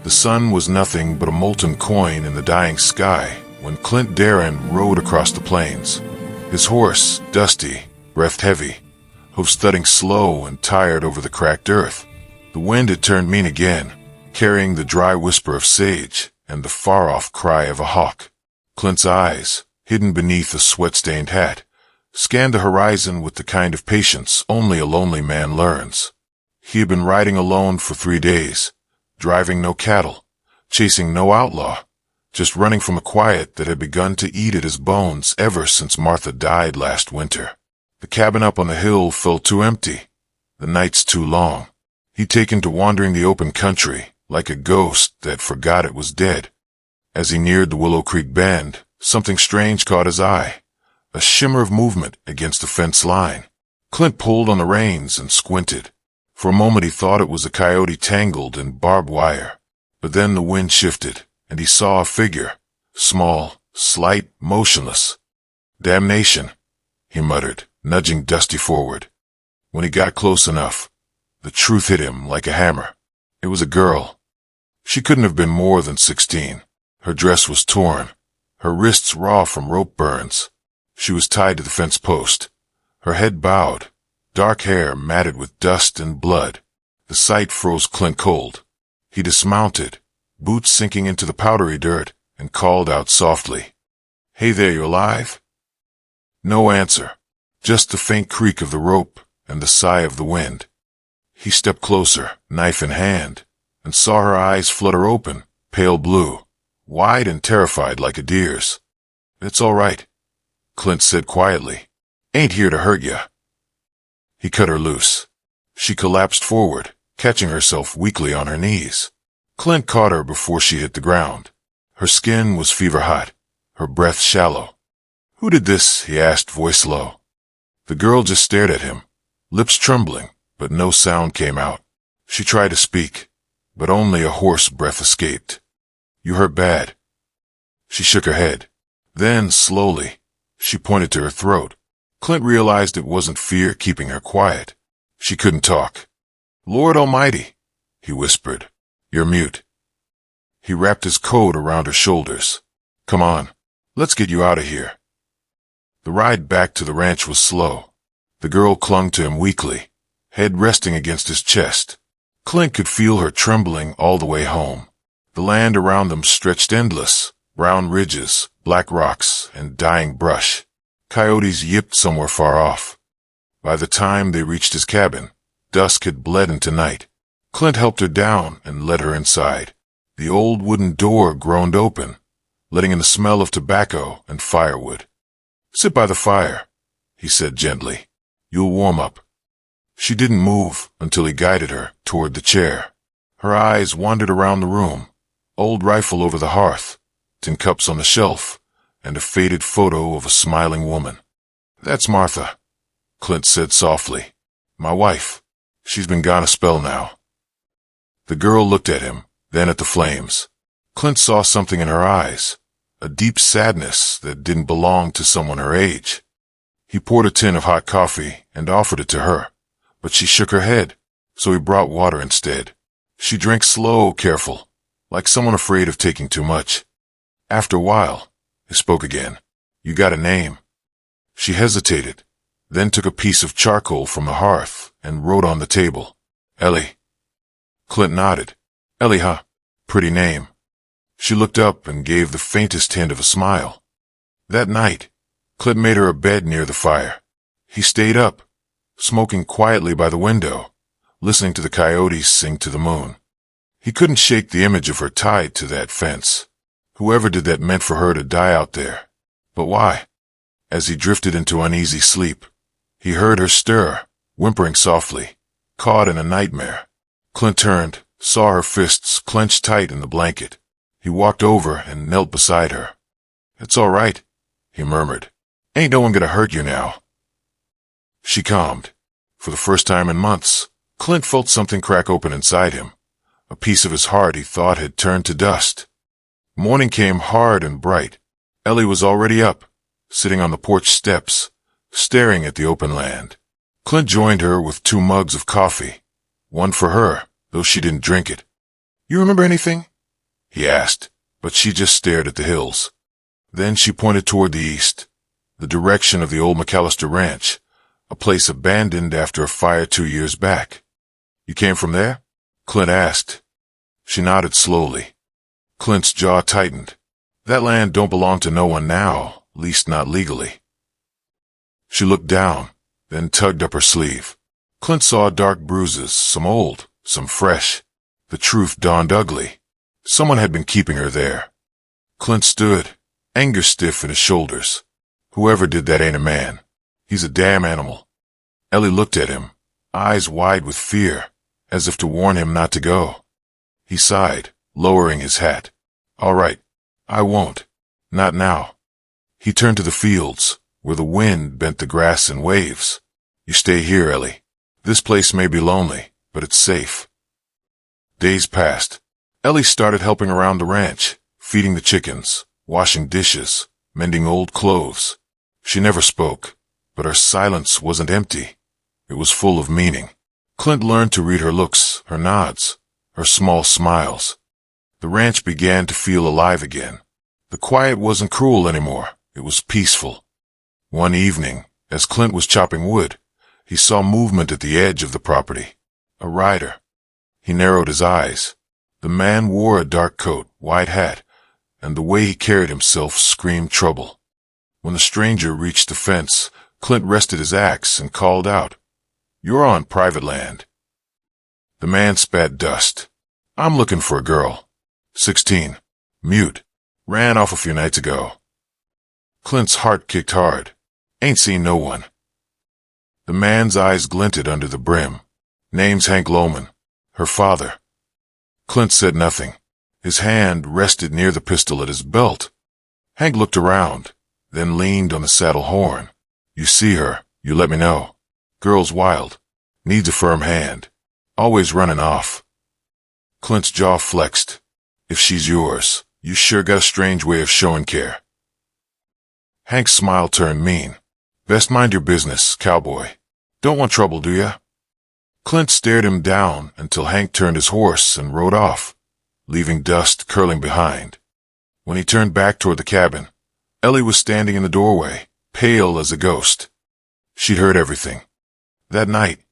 The sun was nothing but a molten coin in the dying sky when Clint Darron rode across the plains. His horse, Dusty, breathed heavy, hoofs thudding slow and tired over the cracked earth. The wind had turned mean again, carrying the dry whisper of sage and the far-off cry of a hawk. Clint's eyes, hidden beneath a sweat-stained hat, scanned the horizon with the kind of patience only a lonely man learns. He had been riding alone for 3 days, driving no cattle, chasing no outlaw, just running from a quiet that had begun to eat at his bones ever since Martha died last winter. The cabin up on the hill felt too empty, the nights too long. He'd taken to wandering the open country like a ghost that forgot it was dead. As he neared the Willow Creek Bend, something strange caught his eye, a shimmer of movement against the fence line. Clint pulled on the reins and squinted. For a moment he thought it was a coyote tangled in barbed wire, but then the wind shifted, and he saw a figure, small, slight, motionless. "Damnation," he muttered, nudging Dusty forward. When he got close enough, the truth hit him like a hammer. It was a girl. She couldn't have been more than 16. Her dress was torn, her wrists raw from rope burns. She was tied to the fence post, her head bowed, dark hair matted with dust and blood. The sight froze Clint cold. He dismounted, boots sinking into the powdery dirt, and called out softly, "Hey there, you alive?" No answer, just the faint creak of the rope and the sigh of the wind. He stepped closer, knife in hand, and saw her eyes flutter open, pale blue, wide and terrified like a deer's. "It's all right," Clint said quietly. "Ain't here to hurt ya." He cut her loose. She collapsed forward, catching herself weakly on her knees. Clint caught her before she hit the ground. Her skin was fever-hot, her breath shallow. "Who did this?" he asked, voice low. The girl just stared at him, lips trembling, but no sound came out. She tried to speak, but only a hoarse breath escaped. "You hurt bad." She shook her head. Then, slowly, she pointed to her throat. Clint realized it wasn't fear keeping her quiet. She couldn't talk. "Lord Almighty," he whispered. "You're mute." He wrapped his coat around her shoulders. "Come on, let's get you out of here." The ride back to the ranch was slow. The girl clung to him weakly, head resting against his chest. Clint could feel her trembling all the way home. The land around them stretched endless, brown ridges, black rocks, and dying brush. Coyotes yipped somewhere far off. By the time they reached his cabin, dusk had bled into night. Clint helped her down and led her inside. The old wooden door groaned open, letting in the smell of tobacco and firewood. "Sit by the fire," he said gently. "You'll warm up." She didn't move until he guided her toward the chair. Her eyes wandered around the room, old rifle over the hearth, tin cups on the shelf, and a faded photo of a smiling woman. "That's Martha," Clint said softly. "My wife. She's been gone a spell now." The girl looked at him, then at the flames. Clint saw something in her eyes, a deep sadness that didn't belong to someone her age. He poured a tin of hot coffee and offered it to her, but she shook her head, so he brought water instead. She drank slow, careful, like someone afraid of taking too much. After a while, he spoke again. "You got a name?" She hesitated, then took a piece of charcoal from the hearth and wrote on the table. "Ellie." Clint nodded. "Ellie, huh? Pretty name." She looked up and gave the faintest hint of a smile. That night, Clint made her a bed near the fire. He stayed up, smoking quietly by the window, listening to the coyotes sing to the moon. He couldn't shake the image of her tied to that fence. Whoever did that meant for her to die out there. But why? As he drifted into uneasy sleep, he heard her stir, whimpering softly, caught in a nightmare. Clint turned, saw her fists clenched tight in the blanket. He walked over and knelt beside her. "It's all right," he murmured. "Ain't no one gonna hurt you now." She calmed. For the first time in months, Clint felt something crack open inside him. A piece of his heart he thought had turned to dust. Morning came hard and bright. Ellie was already up, sitting on the porch steps, staring at the open land. Clint joined her with 2 mugs of coffee, one for her, though she didn't drink it. "You remember anything?" he asked, but she just stared at the hills. Then she pointed toward the east, the direction of the old McAllister Ranch, a place abandoned after a fire 2 years back. You came from there? Clint asked. She nodded slowly. Clint's jaw tightened. That land don't belong to no one now, least not legally. She looked down, then tugged up her sleeve. Clint saw dark bruises, some old, some fresh. The truth dawned ugly. Someone had been keeping her there. Clint stood, anger stiff in his shoulders. Whoever did that ain't a man. He's a damn animal. Ellie looked at him, eyes wide with fear, as if to warn him not to go. He sighed, lowering his hat. All right, I won't. Not now. He turned to the fields, where the wind bent the grass in waves. You stay here, Ellie. This place may be lonely, but it's safe. Days passed. Ellie started helping around the ranch, feeding the chickens, washing dishes, mending old clothes. She never spoke, but her silence wasn't empty. It was full of meaning. Clint learned to read her looks, her nods, her small smiles. The ranch began to feel alive again. The quiet wasn't cruel anymore. It was peaceful. One evening, as Clint was chopping wood, he saw movement at the edge of the property. A rider. He narrowed his eyes. The man wore a dark coat, wide hat, and the way he carried himself screamed trouble. When the stranger reached the fence, Clint rested his axe and called out, "You're on private land." The man spat dust. "I'm looking for a girl. 16. Mute. Ran off a few nights ago." Clint's heart kicked hard. "Ain't seen no one." The man's eyes glinted under the brim. "Name's Hank Lohman. Her father." Clint said nothing. His hand rested near the pistol at his belt. Hank looked around, then leaned on the saddle horn. "You see her, you let me know. Girl's wild. Needs a firm hand. Always running off." Clint's jaw flexed. "If she's yours, you sure got a strange way of showing care." Hank's smile turned mean. "Best mind your business, cowboy. Don't want trouble, do ya?" Clint stared him down until Hank turned his horse and rode off, leaving dust curling behind. When he turned back toward the cabin, Ellie was standing in the doorway, pale as a ghost. She'd heard everything. That night,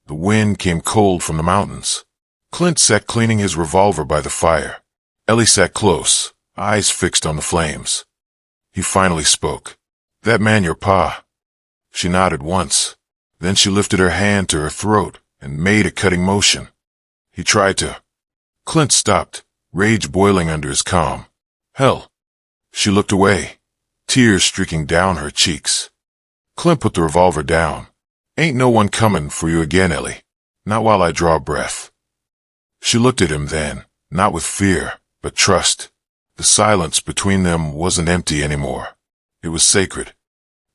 the wind came cold from the mountains. Clint sat cleaning his revolver by the fire. Ellie sat close, eyes fixed on the flames. He finally spoke. "That man your pa." She nodded once. Then she lifted her hand to her throat and made a cutting motion. He tried to. Clint stopped, rage boiling under his calm. "Hell." She looked away, tears streaking down her cheeks. Clint put the revolver down. "Ain't no one coming for you again, Ellie. Not while I draw breath." She looked at him then, not with fear, but trust. The silence between them wasn't empty anymore. It was sacred.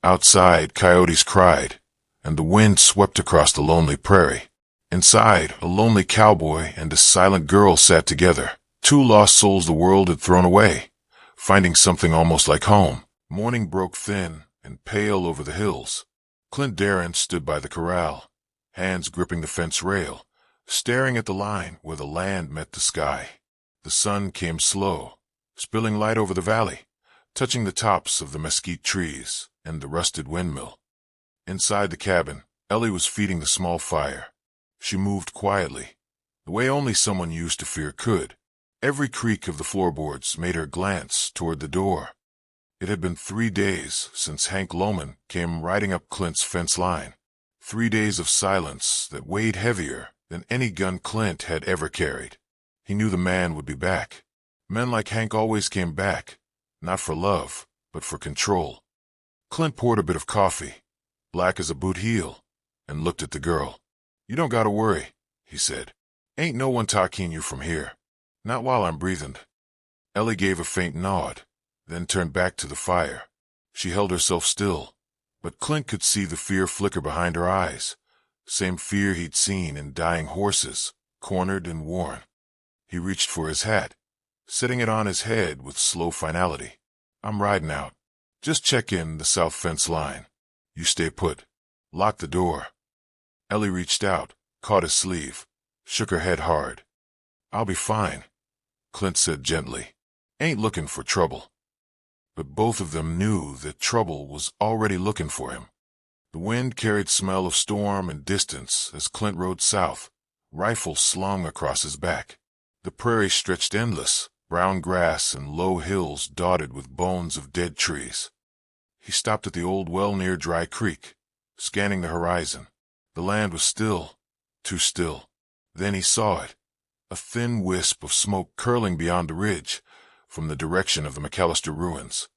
Outside, coyotes cried, and the wind swept across the lonely prairie. Inside, a lonely cowboy and a silent girl sat together, two lost souls the world had thrown away, finding something almost like home. Morning broke thin and pale over the hills. Clint Darron stood by the corral, hands gripping the fence rail, staring at the line where the land met the sky. The sun came slow, spilling light over the valley, touching the tops of the mesquite trees and the rusted windmill. Inside the cabin, Ellie was feeding the small fire. She moved quietly, the way only someone used to fear could. Every creak of the floorboards made her glance toward the door. It had been 3 days since Hank Lohman came riding up Clint's fence line. 3 days of silence that weighed heavier than any gun Clint had ever carried. He knew the man would be back. Men like Hank always came back, not for love, but for control. Clint poured a bit of coffee, black as a boot heel, and looked at the girl. "You don't gotta worry," he said. "Ain't no one talking you from here. Not while I'm breathing." Ellie gave a faint nod, then turned back to the fire. She held herself still, but Clint could see the fear flicker behind her eyes, same fear he'd seen in dying horses, cornered and worn. He reached for his hat, setting it on his head with slow finality. "I'm riding out. Just check in the south fence line. You stay put. Lock the door." Ellie reached out, caught his sleeve, shook her head hard. "I'll be fine." Clint said gently. "Ain't looking for trouble." But both of them knew that trouble was already looking for him. The wind carried smell of storm and distance as Clint rode south, rifle slung across his back. The prairie stretched endless, brown grass and low hills dotted with bones of dead trees. He stopped at the old well near Dry Creek, scanning the horizon. The land was still, too still. Then he saw it, a thin wisp of smoke curling beyond the ridge, from the direction of the McAllister ruins.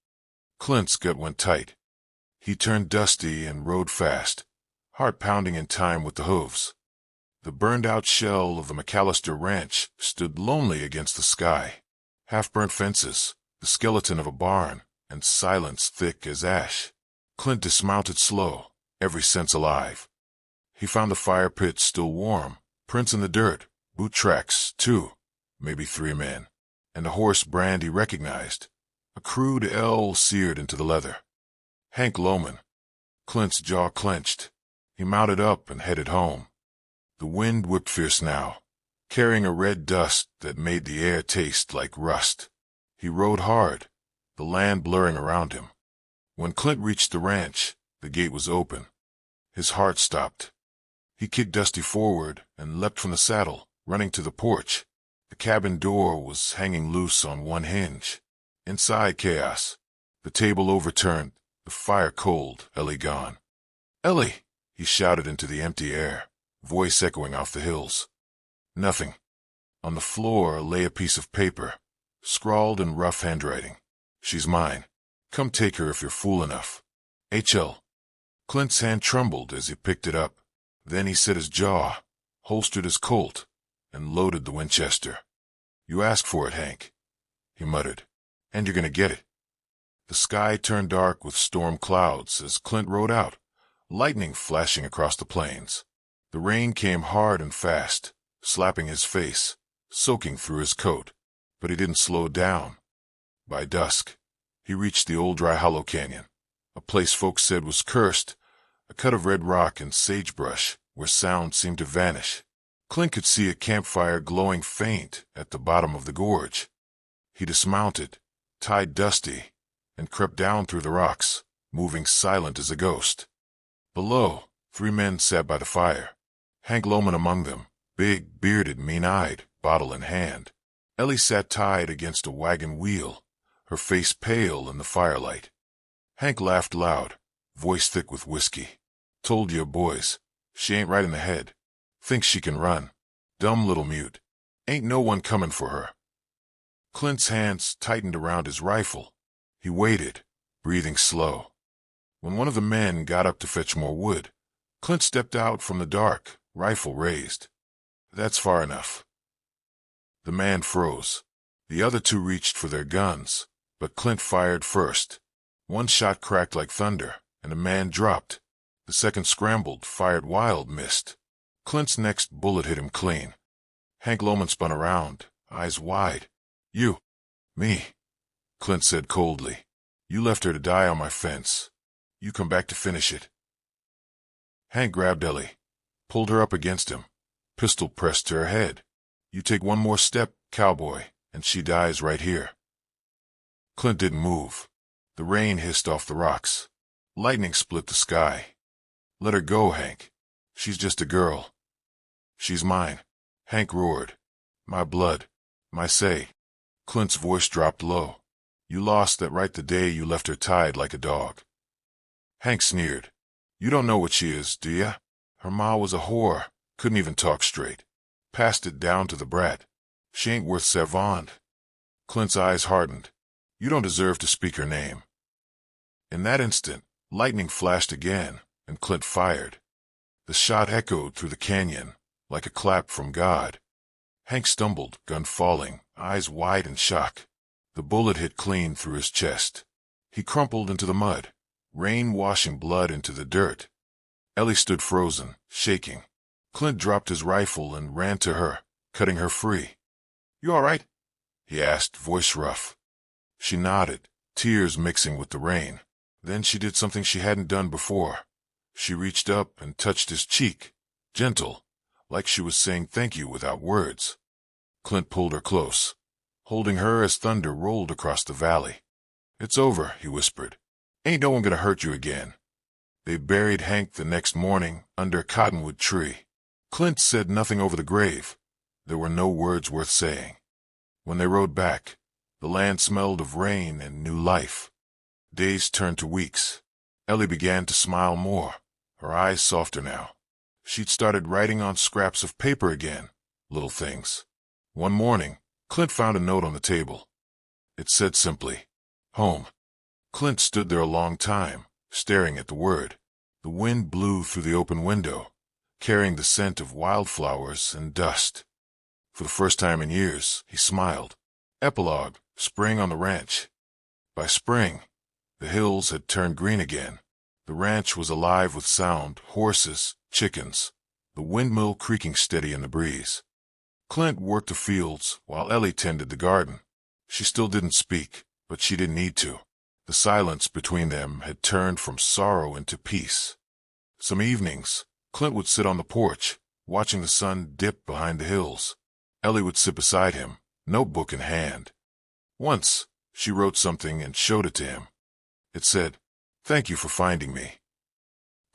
Clint's gut went tight. He turned Dusty and rode fast, heart pounding in time with the hooves. The burned-out shell of the McAllister ranch stood lonely against the sky. Half-burnt fences, the skeleton of a barn, and silence thick as ash. Clint dismounted slow, every sense alive. He found the fire pit still warm, prints in the dirt, boot tracks, 2, maybe 3 men, and a horse brand he recognized, a crude L seared into the leather. Hank Lohman. Clint's jaw clenched. He mounted up and headed home. The wind whipped fierce now, carrying a red dust that made the air taste like rust. He rode hard, the land blurring around him. When Clint reached the ranch, the gate was open. His heart stopped. He kicked Dusty forward and leapt from the saddle, running to the porch. The cabin door was hanging loose on one hinge. Inside, chaos. The table overturned, the fire cold, Ellie gone. "Ellie!" he shouted into the empty air, voice echoing off the hills. Nothing. On the floor lay a piece of paper, scrawled in rough handwriting. "She's mine. Come take her if you're fool enough. H.L." Clint's hand trembled as he picked it up. Then he set his jaw, holstered his Colt, and loaded the Winchester. "You asked for it, Hank," he muttered, "and you're gonna get it." The sky turned dark with storm clouds as Clint rode out, lightning flashing across the plains. The rain came hard and fast, slapping his face, soaking through his coat, but he didn't slow down. By dusk, he reached the old Dry Hollow Canyon, a place folks said was cursed, a cut of red rock and sagebrush where sound seemed to vanish. Clint could see a campfire glowing faint at the bottom of the gorge. He dismounted, tied Dusty, and crept down through the rocks, moving silent as a ghost. Below, 3 men sat by the fire, Hank Lohman among them, big, bearded, mean-eyed, bottle in hand. Ellie sat tied against a wagon wheel, her face pale in the firelight. Hank laughed loud, voice thick with whiskey. "Told you, boys, she ain't right in the head. Thinks she can run. Dumb little mute. Ain't no one coming for her." Clint's hands tightened around his rifle. He waited, breathing slow. When one of the men got up to fetch more wood, Clint stepped out from the dark, rifle raised. "That's far enough." The man froze. The other 2 reached for their guns, but Clint fired first. One shot cracked like thunder, and a man dropped. The second scrambled, fired wild, missed. Clint's next bullet hit him clean. Hank Lohman spun around, eyes wide. "You." "Me," Clint said coldly. "You left her to die on my fence. You come back to finish it." Hank grabbed Ellie, pulled her up against him, pistol pressed to her head. "You take one more step, cowboy, and she dies right here." Clint didn't move. The rain hissed off the rocks. Lightning split the sky. "Let her go, Hank. She's just a girl." "She's mine," Hank roared. "My blood, my say." Clint's voice dropped low. "You lost that right the day you left her tied like a dog." Hank sneered. "You don't know what she is, do ya? Her ma was a whore, couldn't even talk straight. Passed it down to the brat. She ain't worth servant." Clint's eyes hardened. "You don't deserve to speak her name." In that instant, lightning flashed again, and Clint fired. The shot echoed through the canyon, like a clap from God. Hank stumbled, gun falling, eyes wide in shock. The bullet hit clean through his chest. He crumpled into the mud, rain washing blood into the dirt. Ellie stood frozen, shaking. Clint dropped his rifle and ran to her, cutting her free. "You all right?" he asked, voice rough. She nodded, tears mixing with the rain. Then she did something she hadn't done before. She reached up and touched his cheek, gentle, like she was saying thank you without words. Clint pulled her close. holding her as thunder rolled across the valley. "It's over," he whispered. "Ain't no one gonna hurt you again." They buried Hank the next morning under a cottonwood tree. Clint said nothing over the grave. There were no words worth saying. When they rode back, the land smelled of rain and new life. Days turned to weeks. Ellie began to smile more, her eyes softer now. She'd started writing on scraps of paper again, little things. One morning, Clint found a note on the table. It said simply, "Home." Clint stood there a long time, staring at the word. The wind blew through the open window, carrying the scent of wildflowers and dust. For the first time in years, he smiled. Epilogue, spring on the ranch. By spring, the hills had turned green again. The ranch was alive with sound, horses, chickens, the windmill creaking steady in the breeze. Clint worked the fields while Ellie tended the garden. She still didn't speak, but she didn't need to. The silence between them had turned from sorrow into peace. Some evenings, Clint would sit on the porch, watching the sun dip behind the hills. Ellie would sit beside him, notebook in hand. Once, she wrote something and showed it to him. It said, "Thank you for finding me."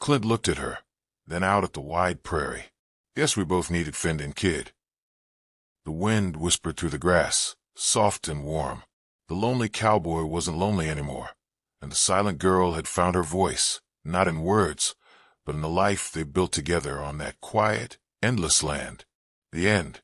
Clint looked at her, then out at the wide prairie. Guess we both needed Finn Kid. The wind whispered through the grass, soft and warm. The lonely cowboy wasn't lonely anymore, and the silent girl had found her voice, not in words, but in the life they built together on that quiet, endless land. The end.